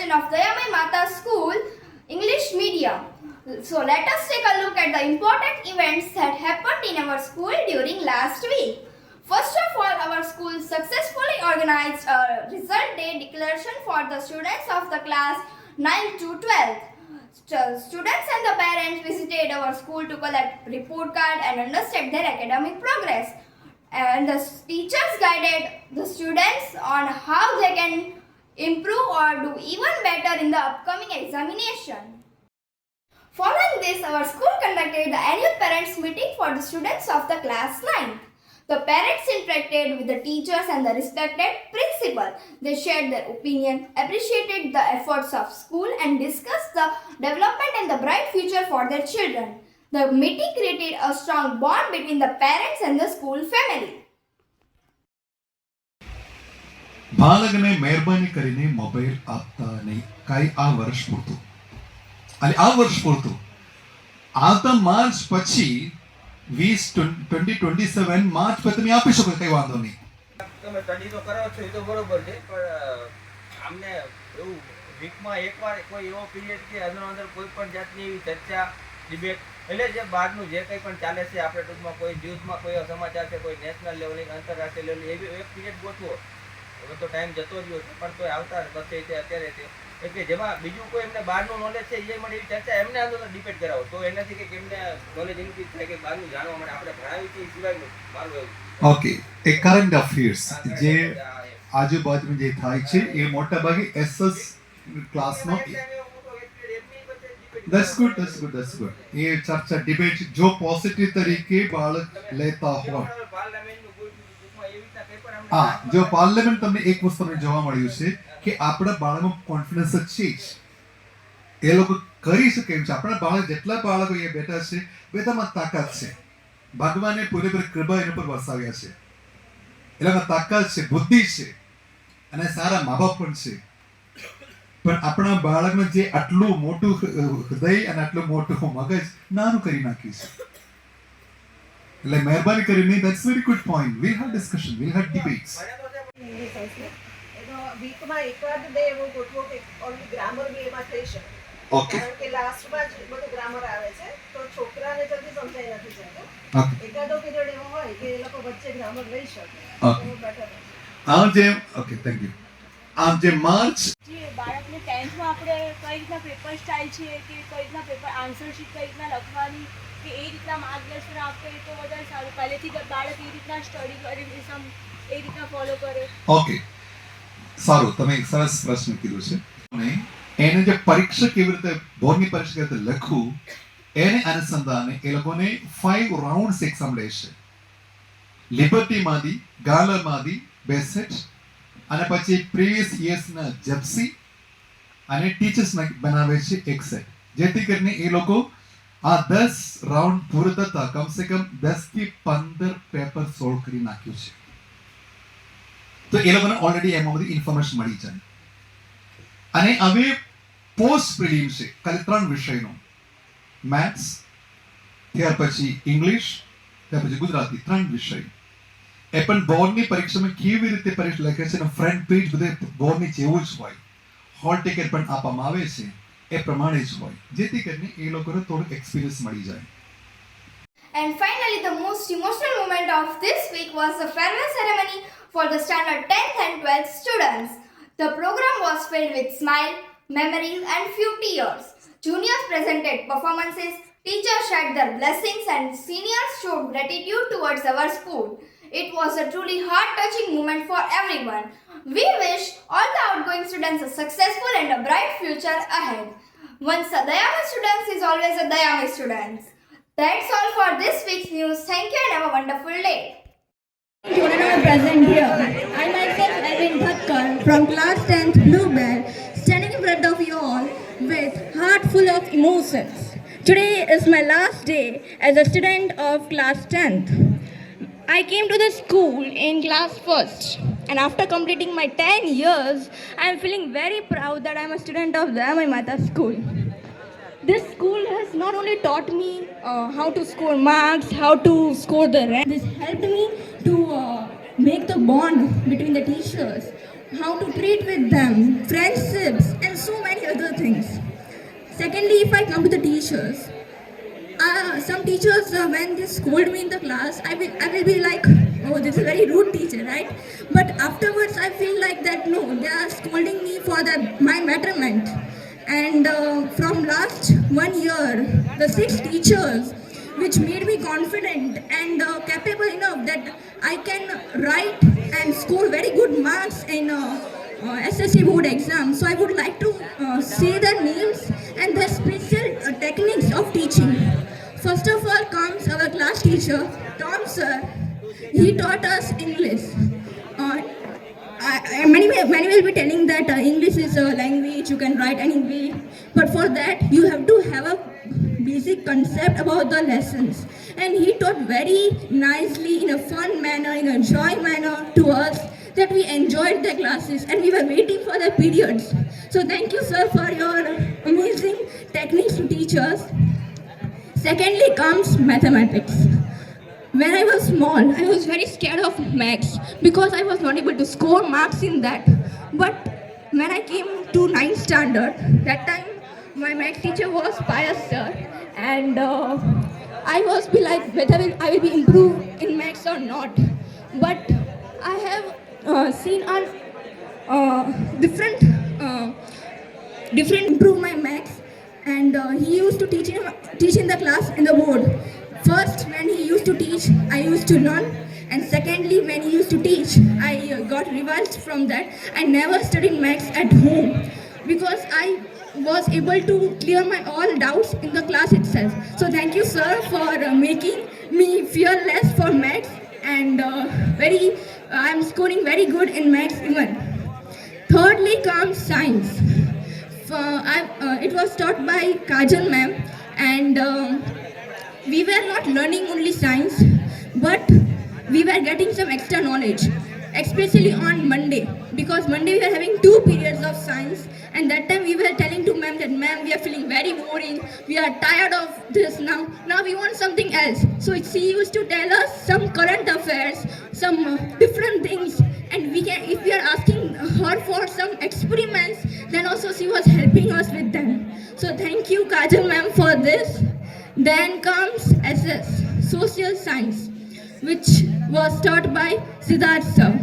section of Dayamai Mata School, English Medium. So let us take a look at the important events that happened in our school during last week. First of all, our school successfully organized a result day declaration for the students of the class 9th to 12th. Students and the parents visited our school to collect report card and understand their academic progress. And the teachers guided the students on how they can improve or do even better in the upcoming examination. Following this, our school conducted the annual parents meeting for the students of the class 9th. The parents interacted with the teachers and the respected principal. They shared their opinion, appreciated the efforts of school and discussed the development and the bright future for their children. The meeting created a strong bond between the parents and the school family. બાળકને મહેરબાની કરીને mobile આપતા નહીં કાંઈ આ વર્ષ પૂરતું અને આ વર્ષ પૂરતું આવતા માર્ચ પછી 2027 માર્ચ પછી તમે આપી શકો કઈ વાંધો નહીં તમે સ્ટડી તો કરો છો એ તો બરોબર છે પણ અમને એવું વીકમાં એકવાર કોઈ એવો પીરિયડ કે અંદર કોઈ પણ જાતની એવી ચર્ચા ડિબેટ એટલે જે બહારનું જે કંઈ પણ ચાલે છે આપણે ટૂંકમાં કોઈ ન્યૂઝમાં કોઈ સમાચાર છે કોઈ નેશનલ લેવલે આંતરરાષ્ટ્રીય લેવલે એવી એક પીરિયડ ગોઠવો હવે તો ટાઈમ જતો રહ્યો છે પણ તોય આવતા વખતે તે અત્યારે તે એટલે જેમાં બીજું કોઈ એમને બહારનું નોલેજ છે એ માટે એવી ચર્ચા એમને અંદર ડિબેટ કરાવો તો એનાથી કંઈક એમને નોલેજ ઇન્ક્રીઝ થાય કે બહારનું જાણવા માટે આપણે ભણાવી છે એ સિવાયનું મારું એવું ઓકે એ કરંટ અફેર્સ જે આજુબાજુમાં જે થાય છે એ મોટા ભાગે એસએસ ક્લાસનો That's good. ये चर्चा डिबेट जो पॉजिटिव तरीके बालक लेता हो हाँ जो पार्लियामेंट તમને એક વસ્તુ તમને જોવા મળ્યું છે કે આપણા બાળકમાં કોન્ફિડન્સ છે જ એ લોકો કરી શકે એમ છે આપણા બાળક જેટલા બાળકો એ બેઠા છે બધામાં તાકાત છે ભગવાને પૂરેપૂરી કૃપા એના પર વરસાવ્યા છે એનામાં તાકાત છે બુદ્ધિ છે અને સારા મા બાપ પણ છે પણ આપણા બાળકને જે આટલું મોટું હૃદય અને આટલું મોટું મગજ નાનું કરી નાખ્યું છે એટલે મહેરબાની કરીને that's very good point we'll have discussion we'll have debates વીકમાં એકવાર બે એવું ગોઠવો કે ઓનલી ગ્રામર બી એમાં થઈ શકે ઓકે કારણ કે લાસ્ટમાં જ બધું ગ્રામર આવે છે તો છોકરાને જલ્દી સમજાઈ નથી જતું એકાદો પીરિયડ એવો હોય કે એ લોકો વચ્ચે ગ્રામર લઈ શકે ઓકે આમ જે ઓકે થેન્ક યુ આમ જે માર્ચ જે બાળકને 10th માં આપણે કઈ રીતના પેપર સ્ટાઇલ છે કે કઈ રીતના પેપર આન્સર શીટ કઈ રીતના લખવાની કે એ રીતના માર્ગદર્શન આપે તો વધારે સારું પહેલેથી બાળક એ રીતના સ્ટડી કરે એ રીતના ફોલો કરે ઓકે સારું તમે એક સરસ પ્રશ્ન કીધો છે અને એને જે પરીક્ષા કેવી રીતે બોર્ડની પરીક્ષા કેવી રીતે લખવું એને અનુસંધાને એ લોકોને 5 રાઉન્ડ્સ એક્ઝામ લેશે લિબર્ટીમાંથી ગાલરમાંથી બેસેટ અને પછી પ્રીવિયસ યર્સના જેપ્સી અને ટીચર્સના બનાવે છે એક સેટ જેથી કરીને એ લોકો આ 10 રાઉન્ડ પૂરા થતા કમસે કમ 10 થી 15 પેપર સોલ્વ કરી નાખ્યું છે તો એ લોકોને ઓલરેડી એમાંથી ઇન્ફોર્મેશન મળી જાય અને હવે પોસ્ટ પ્રિલિમ છે ખાલી 3 વિષયનો મેથ્સ ત્યાર પછી ઇંગ્લિશ ત્યાર પછી ગુજરાતી 3 વિષય એ પણ બોર્ડની પરીક્ષામાં કેવી રીતે પરીક્ષા લખે છે અને ફ્રન્ટ પેજ બધે બોર્ડની જેવું જ હોય હોલ ટિકિટ પણ આપવામાં આવે છે એ પ્રમાણે જ હોય જેથી કરીને એ લોકોને થોડું એક્સપિરિયન્સ મળી જાય. And finally, the most emotional moment of this week was the farewell ceremony for the standard 10th and 12th students. The program was filled with smile, memories and few tears. Juniors presented performances, teachers shared their blessings and seniors showed gratitude towards our school. It was a truly heart-touching moment for everyone. We wish all the outgoing students a successful and a bright future ahead. Once a Dayamai student is always a Dayamai student. That's all for this week's news. Thank you and have a wonderful day. Tournament present here. I myself Elvin Thakkar from class 10th Bluebell, standing in front of you all with heart full of emotions. Today is my last day as a student of class 10th. I came to the school in class 1st, and after completing my 10 years, I am feeling very proud that I am a student of Dayamai Mata School. This school has not only taught me how to score marks, how to score the rank. This helped me to make the bond between the teachers. how to treat with them, friendships, and so many other things. Secondly, if I come to the teachers, some teachers, when they scold me in the class, I will be like, oh, this is a very rude teacher, right? But afterwards, I feel like that no, they are scolding me for my betterment. And from last 1 year, the 6 teachers, which made me confident and capable enough that I can write and score very good marks in SSC board exam. So I would like to say their names and their special techniques of teaching. First of all comes our class teacher, Tom sir. He taught us English. Many will be telling that English is a language you can write any way, but for that you have to have a basic concept about the lessons. And he taught very nicely in a fun manner, in a joy manner to us, that we enjoyed the classes and we were waiting for the periods. So thank you sir for your amazing techniques to teach us. Secondly comes mathematics. When I was small, I was very scared of maths because I was not able to score marks in that. But when I came to 9th standard, that time my maths teacher was Pius sir, and I was be like whether I will be improved in maths or not. But I have seen on different improve my maths, and he used to teach in the class in the board. First, when he used to teach, I used to learn, and secondly, when he used to teach, I got revised from that. I never studied maths at home because I was able to clear my all doubts in the class itself. So thank you, sir, for making me fearless for maths, and I'm scoring very good in maths even. Thirdly comes science. It was taught by Kajal ma'am, and we were not learning only science, but we were getting some extra knowledge, especially on Monday, because Monday we were having 2 periods of science, and that time we were telling to ma'am that ma'am, we are feeling very boring, we are tired of this now we want something else. So she used to tell us some current affairs, some different things, and if we are asking her for some experiments, then also she was helping us with them. So thank you Kajal ma'am for this. Then comes SS, Social Science, which was taught by Siddharth sir.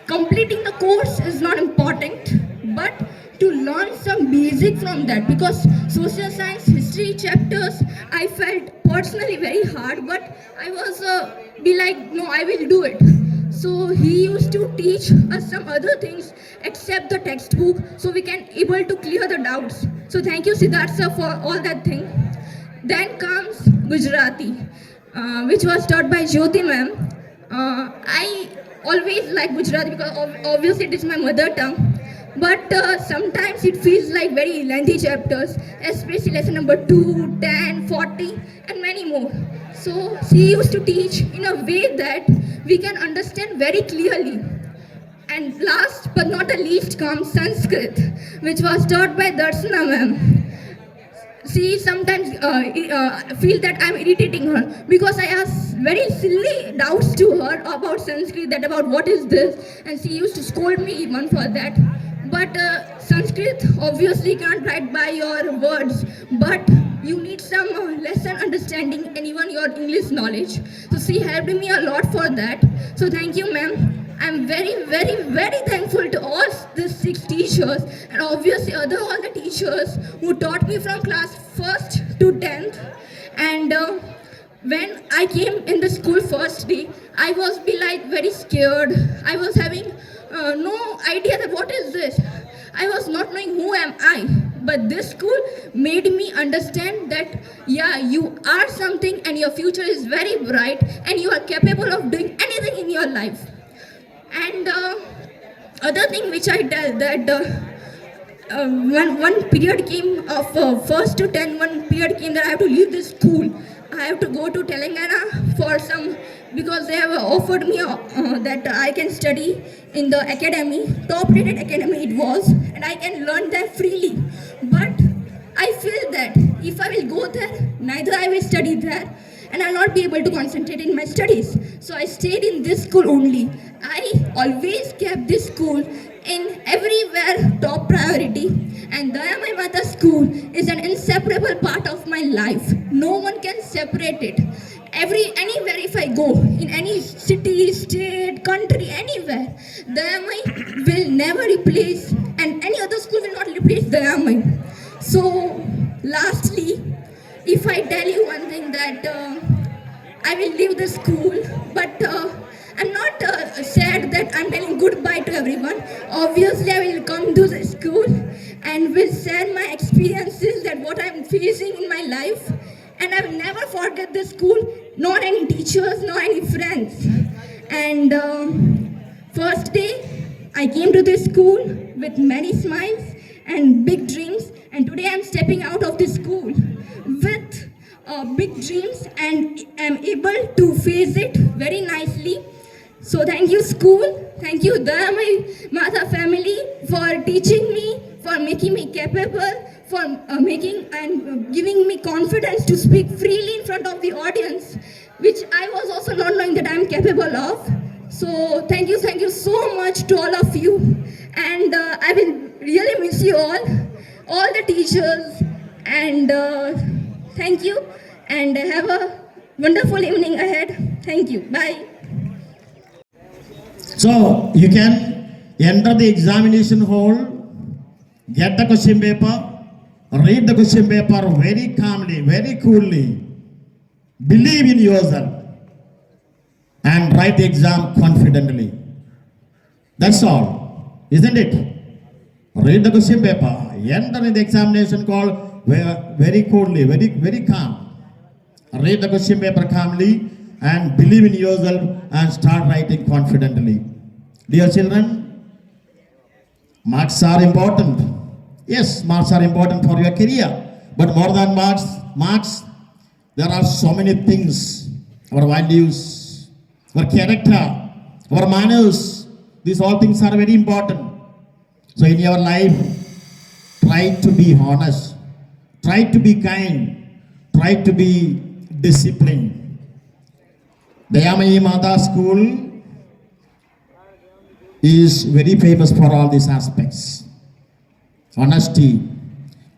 Completing the course is not important, but to learn some basic from that, because social science history chapters I felt personally very hard, but I was be like, no, I will do it. So he used to teach us some other things except the textbook, so we can able to clear the doubts. So thank you Siddharth sir for all that thing. Then comes Gujarati, which was taught by Jyoti ma'am. I always like Gujarati because obviously it is my mother tongue. But sometimes it feels like very lengthy chapters, especially lesson number 2, 10, 40, and many more. So she used to teach in a way that we can understand very clearly. And last but not the least comes Sanskrit, which was taught by Darshana ma'am. She sometimes feel that I'm irritating her because I ask very silly doubts to her about Sanskrit, that about what is this, and she used to scold me even for that. But Sanskrit obviously can't write by your words, but you need some lesson understanding and even your English knowledge. So she helped me a lot for that. So thank you ma'am. I'm very, very, very thankful to all these 6 teachers, and obviously all the teachers who taught me from class 1st to 10th. And when I came in the school first day, I was very scared. I was having no idea that what is this. I was not knowing who am I. But this school made me understand that yeah, you are something and your future is very bright and you are capable of doing anything in your life. And other thing which I tell that one period came of 1st to 10th, one period came that I have to leave this school. I have to go to Telangana for some, because they have offered me that I can study in the academy, top rated academy it was, and I can learn there freely. But I feel that if I will go there, neither I will study there and I will not be able to concentrate in my studies. So I stayed in this school only. I always kept this school in everywhere top priority. And Dayamai Mata School is an inseparable part of my life. No one can separate it. Anywhere if I go, in any city, state, country, anywhere, Dayamai will never replace, and any other school will not replace Dayamai. So, lastly, if I tell you one thing that I will leave the school, but I'm not sad that I'm telling goodbye to everyone. Obviously, I will come to the school and will share my experiences that what I'm facing in my life. And I will never forget the school, nor any teachers, nor any friends. And first day, I came to this school with many smiles and big dreams. And today I'm stepping out of this school with big dreams and am able to face it very nicely. So thank you school, thank you Dayamai Mata family for teaching me, for making me capable, for making and giving me confidence to speak freely in front of the audience, which I was also not knowing that I am capable of. So thank you so much to all of you, and I will really miss you all the teachers, and thank you, and have a wonderful evening ahead. Thank you. Bye. So you can enter the examination hall, get the question paper, read the question paper very calmly, very coolly, believe in yourself, and write the exam confidently. That's all, isn't it? Read the question paper, enter in the examination hall very coolly, very calm. Read the question paper calmly and believe in yourself and start writing confidently. Dear children, marks are important. Yes, marks are important for your career. But more than marks, there are so many things. Our values, our character, our manners, these all things are very important. So in your life, try to be honest, try to be kind, try to be disciplined. Dayamai Mata School is very famous for all these aspects. Honesty,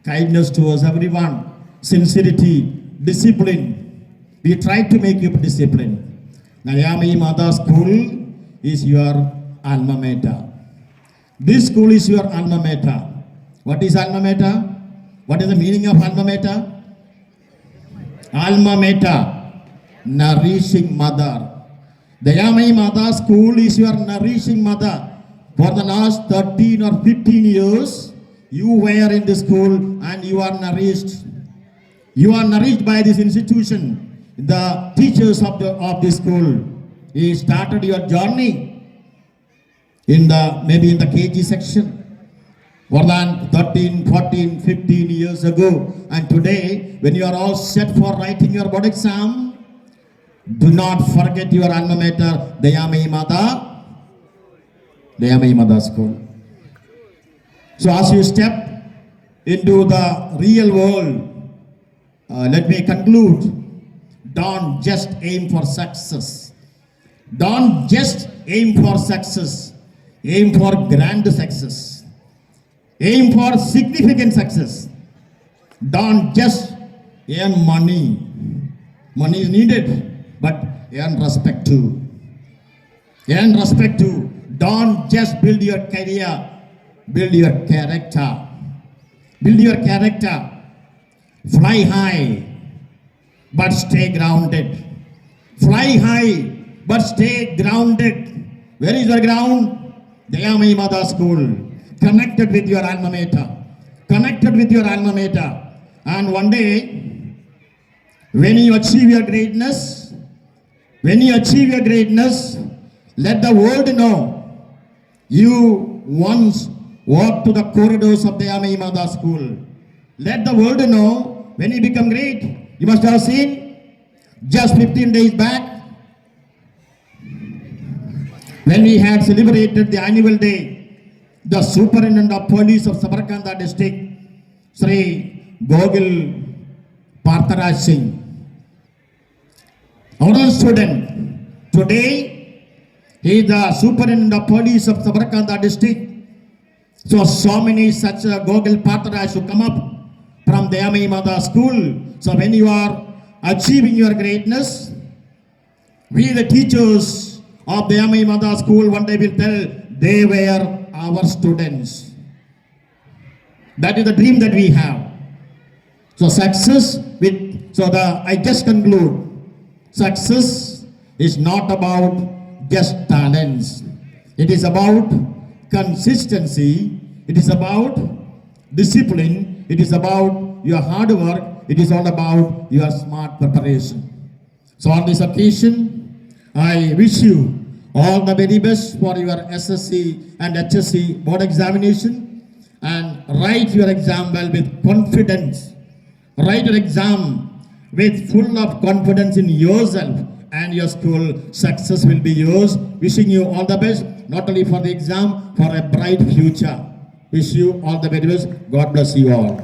kindness towards everyone, sincerity, discipline. We try to make you disciplined. Dayamai Mata School is your alma mater. This school is your alma mater. What is alma mater? What is the meaning of alma mater? Alma mater, nourishing mother. Dayamai Mata School is your nourishing mother. For the last 13 or 15 years, you were in the school and you are nourished. You are nourished by this institution. The teachers of the school. You started your journey maybe in the KG section. More than 13, 14, 15 years ago. And today, when you are all set for writing your board exam, do not forget your alma mater, Dayamai Mata School. So as you step into the real world, let me conclude. Don't just aim for success. Don't just aim for success. Aim for grand success. Aim for significant success. Don't just earn money. Money is needed, but earn respect too. Earn respect too. Don't just build your career, build your character. Build your character. Fly high, but stay grounded. Fly high, but stay grounded. Where is your ground? Dayamai Mata School. Connected with your alma mater. Connected with your alma mater. And one day, when you achieve your greatness, let the world know you once walked to the corridors of Dayamai Mata School. Let the world know when you become great. You must have seen just 15 days back when we had celebrated the annual day, the Superintendent of Police of Sabarkantha district, Sri Gogil Partharaj Singh, our own student. Today, he is the Superintendent of Police of Sabarkantha district, So many such Google Patras who come up from the Yami Mother School. So when you are achieving your greatness, we the teachers of the Yami Mother School one day will tell they were our students. That is the dream that we have. So success I just conclude. Success is not about just talents. It is about consistency. It is about discipline. It is about your hard work. It is all about your smart preparation. So on this occasion, I wish you all the very best for your SSC and HSC board examination, and write your exam well with confidence. Write your exam with full of confidence in yourself, and your school success will be yours. Wishing you all the best, not only for the exam, for a bright future. Wish you all the very best. God bless you all.